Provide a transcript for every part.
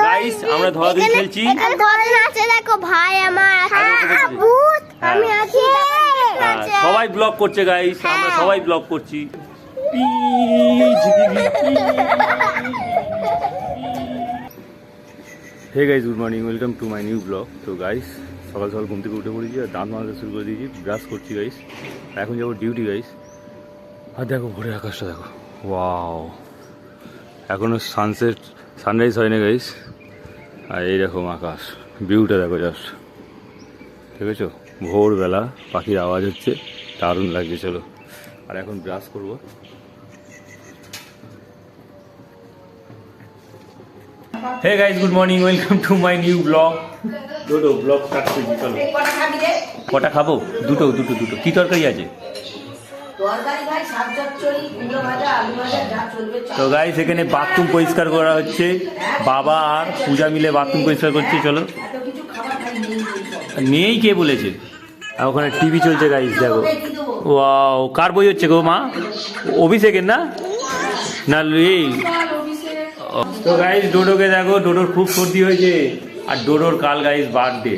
Guys আমরা ধরাধরি খেলছি। ধরে নাচে দেখো ভাই আমার, ভূত আমি আছি, সবাই ব্লগ করছে গাইস, আমরা সবাই ব্লগ করছি। Hey guys, good morning, welcome to my new blog. তো গাইস সকাল সকাল ঘুম থেকে উঠে পড়েছি আর দাঁত মাজতে শুরু করে দিয়েছি, ব্রাশ করছি গাইস। এখন যাবো ডিউটি গাইস। আর দেখো ভোরের আকাশটা দেখো, ওয়াও, এখনো সানরাইজ হয়নি গাইস। আর এইরকম আকাশ, ভিউটা দেখো জাস্ট, ঠিক আছে? ভোরবেলা পাখির আওয়াজ হচ্ছে, দারুণ লাগছে। চলো আর এখন ব্রাশ করবো। Hey guys, good morning, welcome to my new blog. দুটো ব্লগ স্টার্ট করছি, চলো। কটা খাবো? দুটো। কি তরকারি আছে? তো গাইস এখানে বাথরুম পরিষ্কার করা হচ্ছে, বাবা আর পূজা মিলে বাথরুম পরিষ্কার করছে। চলো। নেই কে বলেছে? আর ওখানে টিভি চলছে গাইস, দেখো। ওয়াও, কার বই হচ্ছে গো মা? অভিষেকের না? না এই। তো গাইস ডোডোকে দেখো, ডোডোর খুব সর্দি হয়েছে। আর ডোডোর কাল গাইস বার্থডে।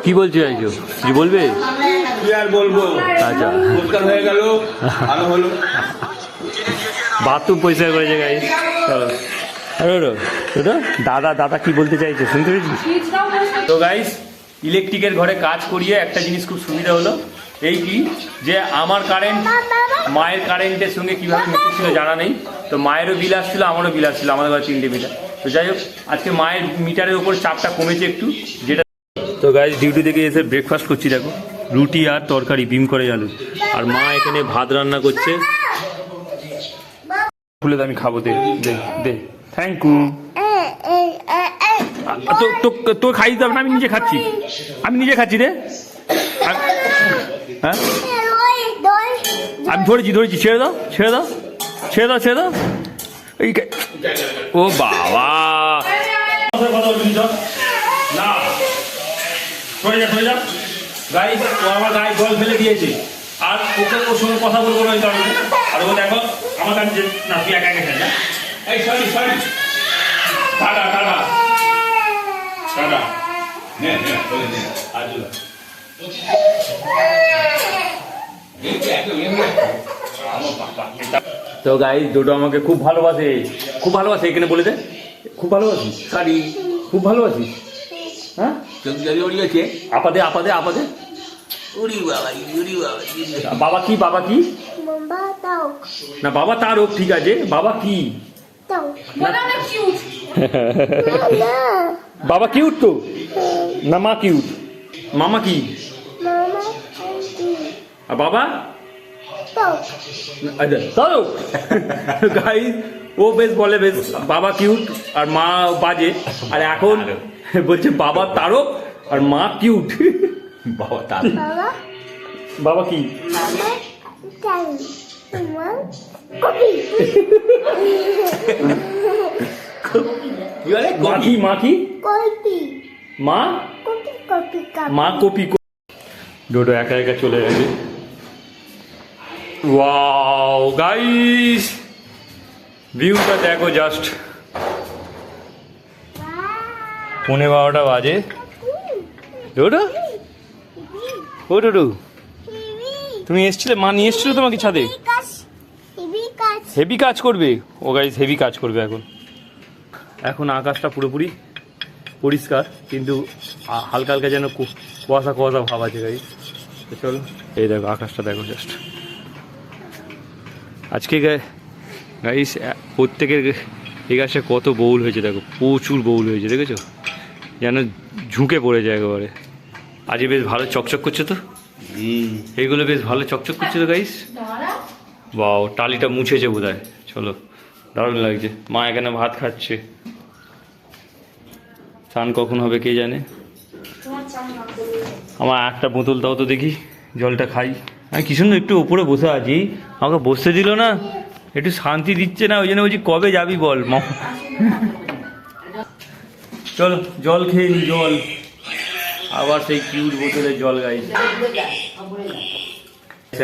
কি বলছো আইজো? কি বলবে? কি আর বলবো, আচ্ছা পরিষ্কার হয়ে গেল, ভালো হলো। বাথরুম পরিষ্কার করেছে গাইস। চলো। দাদা কি বলতে চাইছে শুনতে পেয়েছিস? তো গাইস ইলেকট্রিকের ঘরে কাজ করিয়ে একটা জিনিস খুব সুবিধা হলো, এই কি যে আমার কারেন্ট মায়ের কারেন্টের সঙ্গে কীভাবে মিশছিল জানা নেই। তো মায়েরও বিল আসছিলো, আমারও বিল আসছিলো, আমাদের ঘরে 3টে মিটার। তো যাই হোক, আজকে মায়ের মিটারের ওপর চাপটা কমেছে একটু, যেটা। তো গাইস ডিউটি থেকে এসে ব্রেকফাস্ট করছি, দেখো রুটি আর তরকারি, বিম করে আলু। আর মা এখানে ভাত রান্না করছে, খুলে আমি খাবো। দে থ্যাংক ইউ। তো খাই দিতে হবে না, আমি নিজে খাচ্ছি রে। হ্যাঁ আমি ধরেছি, ছেড়ে দাও। এই ও বাবা, না সরে যা গাইস, ও আমার গায়ে জল ফেলে দিয়েছে। আর ওকে ওর সঙ্গে কথা বলবো না ওই কারণে। আর ও দেখো আমার কাছে না, তুই একা খেলে না। এই সরি টাটা তো গাইস ডোডো আমাকে খুব ভালোবাসে, এখানে বলে দে, খুব ভালোবাসি। সারি খুব ভালোবাসি। হ্যাঁ আপাদে বাবা কি না, বাবা তার হোক, ঠিক আছে। বাবা কি বাবা কিউট তো না, মা কিউট? মামা কি? আর বাবা তারও গাইস, ও বেশ বলে বেশ বাবা কিউট আর মা বাজে। আর এখন বলছে বাবা তারক আর মা কিউট। বাবা কি? মা কপি। ডোডো একা চলে গেছে। ওয়াও গাইস, ভিউটা দেখো জাস্ট। 12:15 বাজে। ডোডো তুমি এসছিলে? মা নিয়ে এসছিল তোমাকে ছাদে? হেভি কাজ করবে ও গাইস, হেভি কাজ করবে এখন আকাশটা পুরোপুরি পরিষ্কার, কিন্তু হালকা যেন কুয়াশা ভাব আছে গাইস। তো চলো, এই দেখো আকাশটা দেখো জাস্ট। আজকে গাইস প্রত্যেকের এই গাছে কত বউল হয়েছে দেখো, প্রচুর বউল হয়েছে, দেখেছো? যেন ঝুঁকে পড়েছে একেবারে। আজ বেশ ভালো চকচক করছে তো, এইগুলো বেশ ভালো চকচক করছে তো গাইস। বাও, টালিটা মুছেছে বোধহয়। চলো, দারুণ লাগছে। মা এখানে ভাত খাচ্ছে, স্নান কখন হবে কে জানে। আমার একটা বোতল দাও তো দেখি, জলটা খাই। আমি কি সুন্দর একটু উপরে বসে আছি, আমাকে বসতে দিল না, একটু শান্তি দিচ্ছে না, ওই জন্য বলছি কবে যাবি বল। চলো জল খেয়ে নি, জল আবার সেই কিউট বোতলের জল গাইস।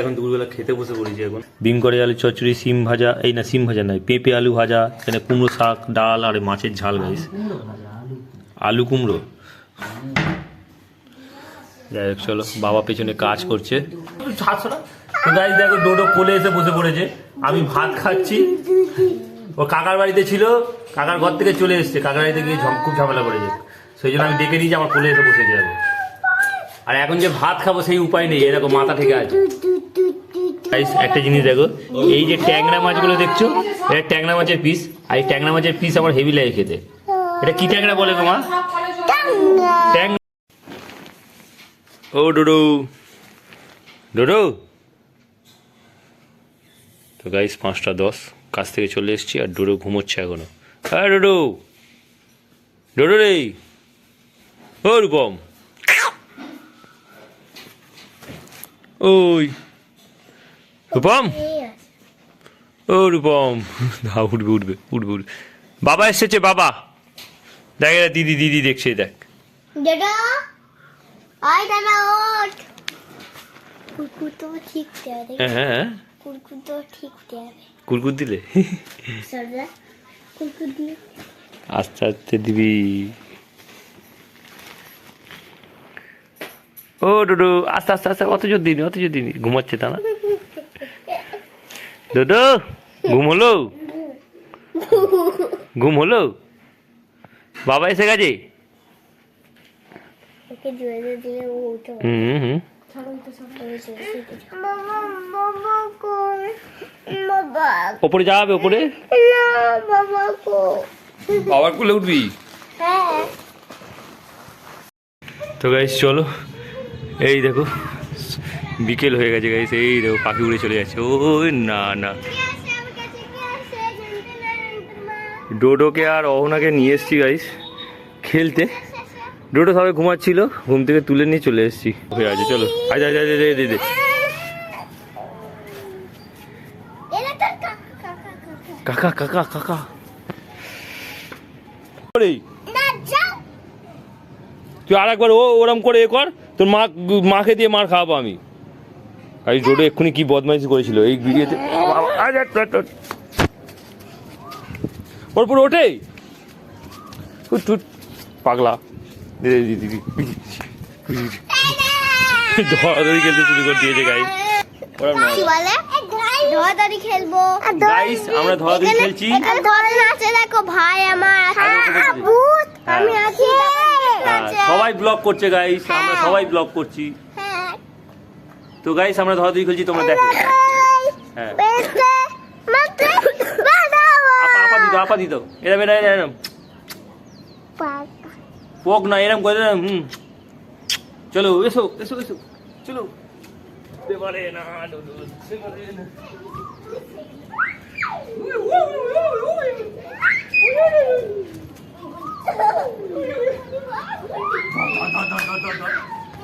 এখন দুপুরবেলা খেতে বসে পড়েছি এখন ডিম করে আলু চচ্চড়ি, সিম ভাজা, এই না সিম ভাজা নয়, পেঁপে আলু ভাজা, এখানে কুমড়ো শাক, ডাল আর মাছের ঝাল গাইস, আলু কুমড়ো। যাই হোক চলো, বাবা পেছনে কাজ করছে। গাইস দেখো ডোডো কোলে এসে বসে পড়েছে, আমি ভাত খাচ্ছি, ও কাকার বাড়িতে ছিল, কাকার ঘর থেকে চলে এসছে, কাকার বাড়িতে গিয়ে খুব ঝামেলা করেছে, সেই জন্য আমি ডেকে নিয়েছি আমার কোলে এসে বসে যাবো। আর এখন যে ভাত খাবো সেই উপায় নেই, এরকম মাথা থেকে আছে। একটা জিনিস দেখো, এই যে ট্যাংরা মাছগুলো দেখছো, এটা ট্যাংরা মাছের পিস, আর এই ট্যাংরা মাছের পিস আমার হেভি লাগে খেতে। এটা কি ট্যাংরা বলে তোমার? ট্যাংরা। ও ডোডো, ডোডো। তো গাইস 5:10 কাছ থেকে চলে এসেছি, আর ডোডো ঘুমোচ্ছে এখনো। হ্যাঁ ডোডো, ডোডো রে, ও রূপম, ওই রূপম, ও রূপম, উঠবে উঠবে উঠবে উঠবে। বাবা এসেছে, বাবা দেখ, দিদি দিদি দেখছে, দেখ দাদা, আয় দাদা ওঠ, কুকুর তো ঠিক দেবে। হ্যাঁ কুকুর তো ঠিক দেবে। কুরকুর দিলে, সরলা কুকুর দিলে আস্তে আস্তে দিবি। ও ডোডো, আস্তে আস্তে আস্তে, অত জোর দিনি, অত জোর দিনি, ঘুমাচ্ছে তা না। ডোডো ঘুম হলো, ঘুম হলো, বাবা এসে গেছে। ওকে জোরে দিলে ও উঠে। হুম ওপরে যাবে, ওপরে বাবার কোলে উঠবি। তো গাইস চলো, এই দেখো বিকেল হয়ে গেছে গাইস, এই দেখো পাখি উড়ে চলে যাচ্ছে। ওই না না, ডোডোকে আর অহনাকে নিয়ে এসছি গাইস খেলতে। ডোডো সবাই ঘুমাচ্ছিল, ঘুম থেকে তুলে নিয়ে চলে এসেছি। হয়ে আছে, চলো আজ আজ আজ দে। কাকা কাকা কাকা, তুই আর একবার ওরম করে এ কর, তোর মাকে দিয়ে মার খাওয়াবো আমি। আর ডোডো এক্ষুনি কি বদমাইশি করেছিল এই ভিডিওতে, ওর পুরো ওঠে পাগলা। দিদি ধরাধরি খেলতে শুরু করে দিয়েছে গাইস। ধরাধরি খেলবো গাইস, আমরা ধরাধরি খেলছি। ধরে নাচে দেখো ভাই আমার, ভূত আমি আছি। সবাই ব্লগ করছে গাইস, আমরা সবাই ব্লগ করছি। তো গাইস আমরা ধরাধরি খেলছি, তোমরা দেখো। হ্যাঁ আপা দিত এরম এরম পোক না, এরম করে চলো এসো এসো এসো চলো।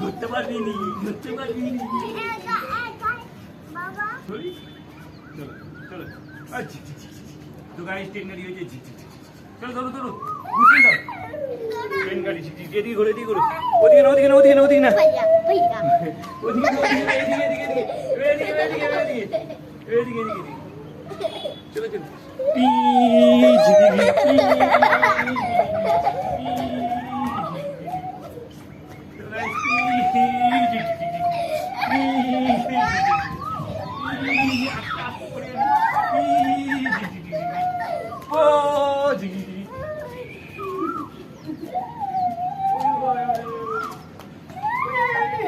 ধরতে পারবি নি, ধরতে পারবি নি। চলো তো গাড়ি ট্রেন গাড়ি হয়েছে, চলো ধরো ধরো, বুঝলি না ট্রেন গাড়ি এদিকে ঘুরে, এদিকে ঘুরে, ওদিকে না ওদিকে না ওদিকে না ওদিকে না, ওদিকে এদিকে চলো চলো।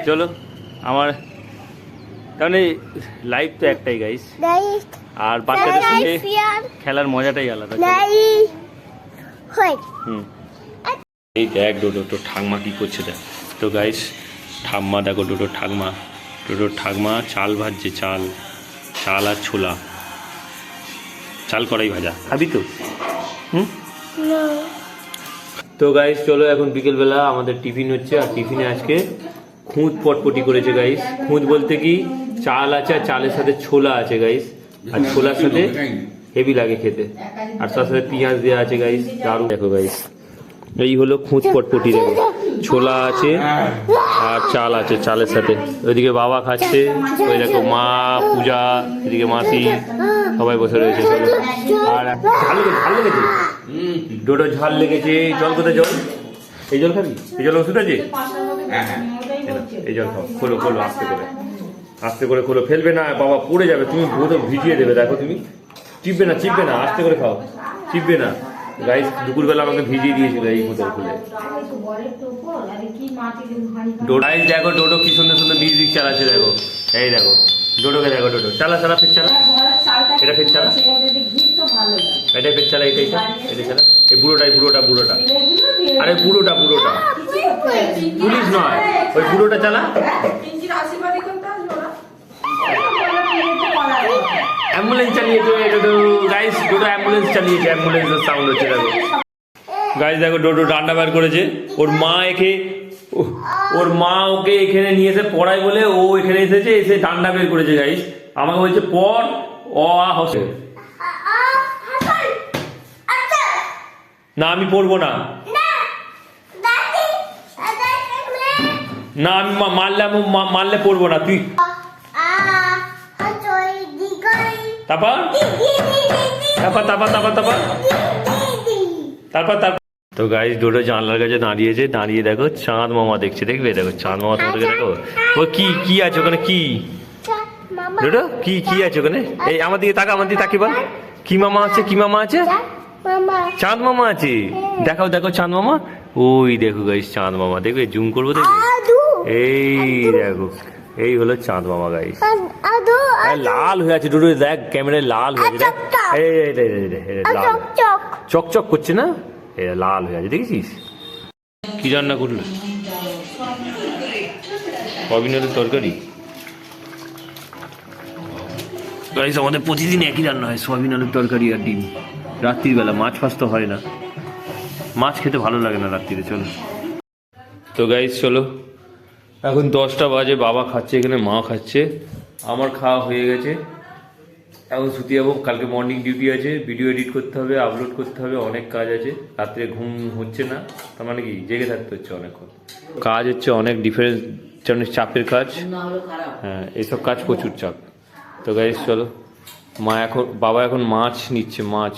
চলো আমার তাহলে লাইফ তো একটাই গাইস, আর বাচ্চাদের সঙ্গে খেলার মজাটাই আলাদা। এই দেখ ডোডো তো ঠাকমা কি করছে দেখ। তো গাইস ঠাম্মা দেখো, ডোডোর ঠাকমা চাল ভাজছে, চাল আর ছোলা, চাল কড়াই ভাজা, খাবি তো? তো গাইস চলো, এখন বিকেলবেলা আমাদের টিফিন হচ্ছে, আর টিফিনে আজকে খুঁত পটপটি করেছে গাইস। খুঁত বলতে কি, চাল আছে আর চালের সাথে ছোলা আছে গাইস, আর ছোলার সাথে হেভি লাগে খেতে, আর তার সাথে পেঁয়াজ দেওয়া আছে গাইস, দারুণ। দেখো গাইস এই হলো খুঁত পটপটি, দেখো ছোলা আছে আর চাল আছে, চালের সাথে। ওইদিকে বাবা খাচ্ছে, ওই দেখো মা, পূজা, এদিকে মাসি, সবাই বসে রয়েছে। আর ঝাল লেগেছে, ডোডো ঝাল লেগেছে। জল কোথায়? জল, এই জল খাবি? এই জল ওষুধ আছে? এই জল খাও। খোলো খোলো, আস্তে করে আস্তে করে খোলো, ফেলবে না বাবা, পড়ে যাবে। তুমি বোতল ভিজিয়ে দেবে, দেখো তুমি চিপবে না, চিপবে না, আস্তে করে খাও, চিপবে না। গাইস দুপুরবেলা আমাকে ভিজিয়ে দিয়েছিল এই বোতল খুলে। গাইস দেখো ডোডো কি সুন্দর সুন্দর মিউজিক চালাচ্ছে, দেখো এই দেখো ডোডোকে দেখো, ডোডো চালা চালা, ফের চালা, এটা ফের চালা, এটা ফের চালা, এটা চালা। এই বুড়োটা, আরে বুড়োটা পুলিশ নয়, ওই বুড়োটা চালা। অ্যাম্বুলেন্স চালিয়েছে ডোডো। গাইস ডোডো অ্যাম্বুলেন্স চালিয়েছে, অ্যাম্বুলেন্সের সাউন্ড হচ্ছে দেখো। গাইস দেখো ডোডো ডান্ডা বার করেছে। ওর মা ওকে এখানে নিয়ে এসে পড়ায় বলে ও এখানে এসেছে, এসে ডান্ডা বের করেছে। গাইস আমাকে বলছে পড়, অ আ হসে। না আমি পড়বো না, না আমি মারলে পড়বো না। তুই তারপর তো গাইস ডোডো জানলার কাছে দাঁড়িয়ে দেখো চাঁদ মামা দেখছে, দেখবে দেখো চাঁদ মামা তোমাদেরকে দেখো। ও কি আছে ওখানে? কি ডোডো কি আছে ওখানে? এই আমার দিকে তাকা, আমার দিকে তাকি বল, কি মামা আছে? চাঁদ মামা আছে। দেখাও দেখো চাঁদ মামা, ওই দেখো গাইস চাঁদ মামা, দেখবে জুম করবো, দেখবে এই দেখো, এই হলো চাঁদ মামা। গাইস লাল হয়ে আছে ডোডো, দেখ ক্যামেরায় লাল হয়ে আছে, চকচক করছে না, এটা লাল হয়ে আছে, দেখেছিস? কি রান্না করলো? সয়াবিন আলুর তরকারি। গাইস আমাদের প্রতিদিন একই রান্না হয়, সয়াবিন আলুর তরকারি আর ডিম। রাত্রির বেলা মাছ ফাছ তো হয় না, মাছ খেতে ভালো লাগে না রাত্রিরে। চলো তো গাইস চলো, এখন 10টা বাজে, বাবা খাচ্ছে এখানে, মা খাচ্ছে, আমার খাওয়া হয়ে গেছে। এখন শুতে যাবো, কালকে মর্নিং ডিউটি আছে, ভিডিও এডিট করতে হবে, আপলোড করতে হবে, অনেক কাজ আছে। রাত্রে ঘুম হচ্ছে না, তার মানে কি জেগে থাকতে হচ্ছে অনেকক্ষণ। কাজ হচ্ছে অনেক ডিফারেন্স, অনেক চাপের কাজ। হ্যাঁ এইসব কাজ প্রচুর চাপ। তো গাইস চলো, বাবা এখন মাছ নিচ্ছে, মাছ।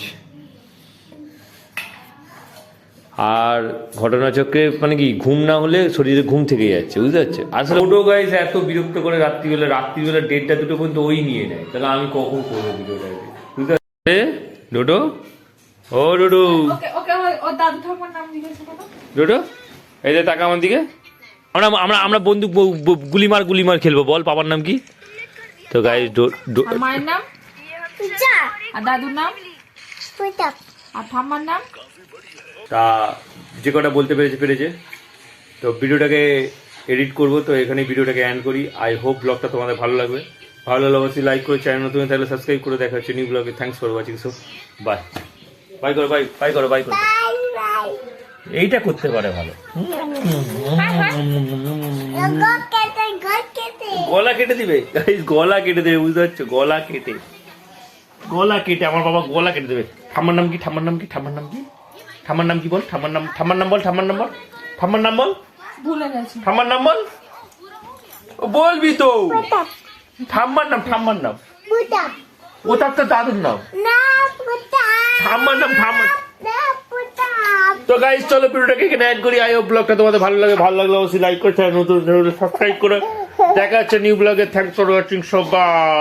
আর ঘটনাচক্রে মানে কি ঘুম না হলে শরীরে ঘুম থেকে যাচ্ছে, বুঝতে পারছো? আসলে ওটো গাইস এত বিরক্ত করে রাত্রিবেলা 1টা 2টো পর্যন্ত ওই নিয়ে নেয়, তাহলে আমি কখন করবো ভিডিওটা? বুঝতে পারছে ডোডো? ও ডোডো, ডোডো এই যে টাকা আমার দিকে, আমরা বন্ধু গুলিমার খেলবো, বল বাবার নাম কি? তো গাইস মায়ের নাম আর দাদুর নাম আর ঠাম্মার নাম, তা যে কটা বলতে পেরেছে। তো ভিডিওটাকে এডিট করবো, তো এখানে ভিডিওটাকে এন্ড করি। আই হোপ ব্লগটা তোমাদের ভালো লাগবে। ভালো লাগলে অবশ্যই লাইক করে, চ্যানেল নতুন তাহলে সাবস্ক্রাইব করে। দেখা হচ্ছে নিউ ব্লগে। Thanks for watching. So bye করো, বাই করো। এইটা করতে পারে ভালো। গলা কেটে দিবে, গলা কেটে দেবে, বুঝতে পারছো? গলা কেটে আমার বাবা গলা কেটে দেবে। ঠাম্মার নাম কি? ঠাম্মার নাম কি বল? ঠাম্মার নাম বল। ভুলে গেছি। ঠাম্মার নাম বল, বলবি তো। ঠাম্মার নাম ওটা তো দাদুর নাম। ঠাম্মার নাম তো গাইস চলো ভিডিওটাকে এখানে এন্ড করি। আই হোপ ব্লগটা তোমাদের ভালো লাগলে অবশ্যই লাইক করে, চ্যানেল নতুন সাবস্ক্রাইব করে। দেখা হচ্ছে নিউ ব্লগে। থ্যাংকস ফর ওয়াচিং সবাই।